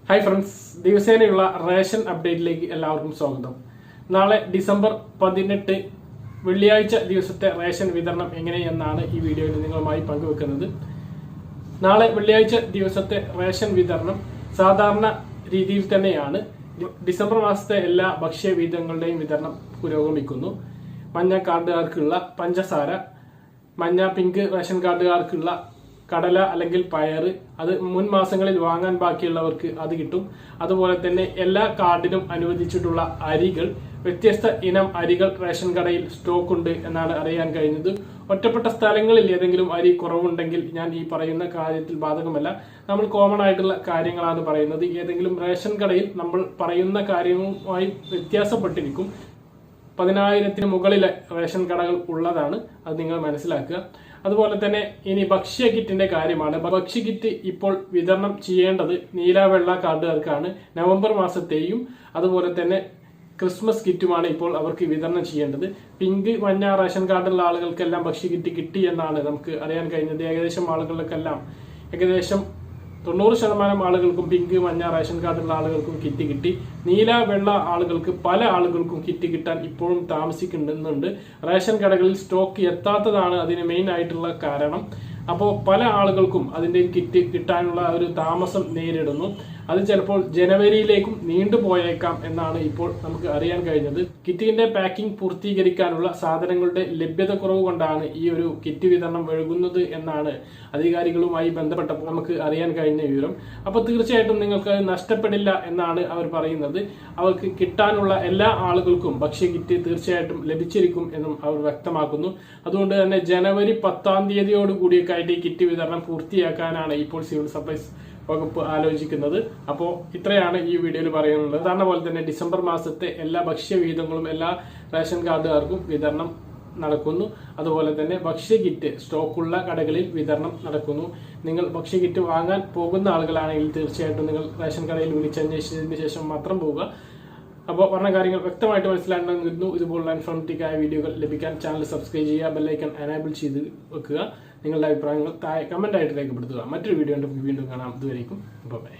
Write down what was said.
Hi friends, ദിവസേനയുള്ള ration അപ്ഡേറ്റിലേക്ക് എല്ലാവർക്കും സ്വാഗതം. നാളെ ഡിസംബർ 18 വെള്ളിയാഴ്ച ദിവസത്തെ റേഷൻ വിതരണം എങ്ങനെയെന്നാണ് ഈ വീഡിയോയിൽ നിങ്ങളുമായി പങ്കുവെക്കുന്നത്. നാളെ വെള്ളിയാഴ്ച ദിവസത്തെ റേഷൻ വിതരണം സാധാരണ രീതിയിൽ തന്നെയാണ്. ഡിസംബർ മാസത്തെ എല്ലാ ഭക്ഷ്യവിഹിതങ്ങളുടെയും വിതരണം പുരോഗമിക്കുന്നു. മഞ്ഞ കാർഡുകാർക്കുള്ള പഞ്ചസാര, മഞ്ഞ പിങ്ക് റേഷൻ കാർഡുകാർക്കുള്ള കടല അല്ലെങ്കിൽ പയറ്, അത് മുൻ മാസങ്ങളിൽ വാങ്ങാൻ ബാക്കിയുള്ളവർക്ക് അത് കിട്ടും. അതുപോലെ തന്നെ എല്ലാ കാർഡിനും അനുവദിച്ചിട്ടുള്ള അരികൾ, വ്യത്യസ്ത ഇനം അരികൾ റേഷൻ കടയിൽ സ്റ്റോക്ക് ഉണ്ട് എന്നാണ് അറിയാൻ കഴിഞ്ഞത്. ഒറ്റപ്പെട്ട സ്ഥലങ്ങളിൽ ഏതെങ്കിലും അരി കുറവുണ്ടെങ്കിൽ ഞാൻ ഈ പറയുന്ന കാര്യത്തിൽ ബാധകമല്ല. നമ്മൾ കോമൺ ആയിട്ടുള്ള കാര്യങ്ങളാണ് പറയുന്നത്. ഏതെങ്കിലും റേഷൻ കടയിൽ നമ്മൾ പറയുന്ന കാര്യവുമായി വ്യത്യാസപ്പെട്ടിരിക്കും. 10,000-ന് മുകളിലെ റേഷൻ കടകൾ ഉള്ളതാണ്, അത് നിങ്ങൾ മനസ്സിലാക്കുക. അതുപോലെ തന്നെ ഇനി ഭക്ഷ്യ കിറ്റിന്റെ കാര്യമാണ്. ഭക്ഷ്യ കിറ്റ് ഇപ്പോൾ വിതരണം ചെയ്യേണ്ടത് നീല വെള്ള കാർഡുകാർക്കാണ്. നവംബർ മാസത്തെയും അതുപോലെ തന്നെ ക്രിസ്മസ് കിറ്റുമാണ് ഇപ്പോൾ അവർക്ക് വിതരണം ചെയ്യേണ്ടത്. പിങ്ക് മഞ്ഞ റേഷൻ കാർഡുള്ള ആളുകൾക്കെല്ലാം ഭക്ഷ്യ കിറ്റ് കിട്ടി എന്നാണ് നമുക്ക് അറിയാൻ കഴിഞ്ഞത്. ഏകദേശം 90% ആളുകൾക്കും പിങ്ക് മഞ്ഞ റേഷൻ കാർഡുള്ള ആളുകൾക്കും കിറ്റ് കിട്ടി. നീല വെള്ള ആളുകൾക്ക് പല ആളുകൾക്കും കിറ്റ് കിട്ടാൻ ഇപ്പോഴും താമസിക്കുന്നുണ്ട്. റേഷൻ കടകളിൽ സ്റ്റോക്ക് എത്താത്തതാണ് അതിന് മെയിൻ ആയിട്ടുള്ള കാരണം. അപ്പോൾ പല ആളുകൾക്കും അതിന്റെ കിറ്റ് കിട്ടാനുള്ള ഒരു താമസം നേരിടുന്നു. അത് ചിലപ്പോൾ ജനുവരിയിലേക്കും നീണ്ടുപോയേക്കാം എന്നാണ് ഇപ്പോൾ നമുക്ക് അറിയാൻ കഴിഞ്ഞത്. കിറ്റിന്റെ പാക്കിംഗ് പൂർത്തീകരിക്കാനുള്ള സാധനങ്ങളുടെ ലഭ്യത കുറവ് കൊണ്ടാണ് ഈ ഒരു കിറ്റ് വിതരണം വൈകുന്നത് എന്നാണ് അധികാരികളുമായി ബന്ധപ്പെട്ടപ്പോൾ നമുക്ക് അറിയാൻ കഴിഞ്ഞ വിവരം. അപ്പോൾ തീർച്ചയായിട്ടും നിങ്ങൾക്ക് നഷ്ടപ്പെടില്ല എന്നാണ് അവർ പറയുന്നത്. അവർക്ക് കിട്ടാനുള്ള എല്ലാ ആളുകൾക്കും ഭക്ഷ്യ കിറ്റ് തീർച്ചയായിട്ടും ലഭിച്ചിരിക്കും എന്നും അവർ വ്യക്തമാക്കുന്നു. അതുകൊണ്ട് തന്നെ ജനുവരി 10-ാം തീയതിയോടുകൂടിയൊക്കെ ആയിട്ട് ഈ കിറ്റ് വിതരണം പൂർത്തിയാക്കാനാണ് ഇപ്പോൾ സിവിൽ സപ്ലൈസ് വകുപ്പ് ആലോചിക്കുന്നത്. അപ്പോൾ ഇത്രയാണ് ഈ വീഡിയോയിൽ പറയുന്നത്. സാധാരണ പോലെ തന്നെ ഡിസംബർ മാസത്തെ എല്ലാ ഭക്ഷ്യവിഹിതങ്ങളും എല്ലാ റേഷൻ കാർഡുകാർക്കും വിതരണം നടക്കുന്നു. അതുപോലെ തന്നെ ഭക്ഷ്യ കിറ്റ് സ്റ്റോക്കുള്ള കടകളിൽ വിതരണം നടക്കുന്നു. നിങ്ങൾ ഭക്ഷ്യ കിറ്റ് വാങ്ങാൻ പോകുന്ന ആളുകളാണെങ്കിൽ തീർച്ചയായിട്ടും നിങ്ങൾ റേഷൻ കടയിൽ വിളിച്ചന്വേഷിച്ചതിന് ശേഷം മാത്രം പോവുക. അപ്പോൾ പറഞ്ഞ കാര്യങ്ങൾ വ്യക്തമായിട്ട് മനസ്സിലാണെന്ന് കരുതുന്നു. ഇതുപോലുള്ള ഇൻഫോർമേറ്റീവ് ആയ വീഡിയോകൾ ലഭിക്കാൻ ചാനൽ സബ്സ്ക്രൈബ് ചെയ്യുക, ബെല്ലൈക്കൺ എനേബിൾ ചെയ്ത് വെക്കുക. നിങ്ങളുടെ അഭിപ്രായങ്ങൾ താഴെ കമന്റ് ആയിട്ട് രേഖപ്പെടുത്തുക. മറ്റൊരു വീഡിയോ വീണ്ടും കാണാം. ഇതുവരേക്കും ബൈ.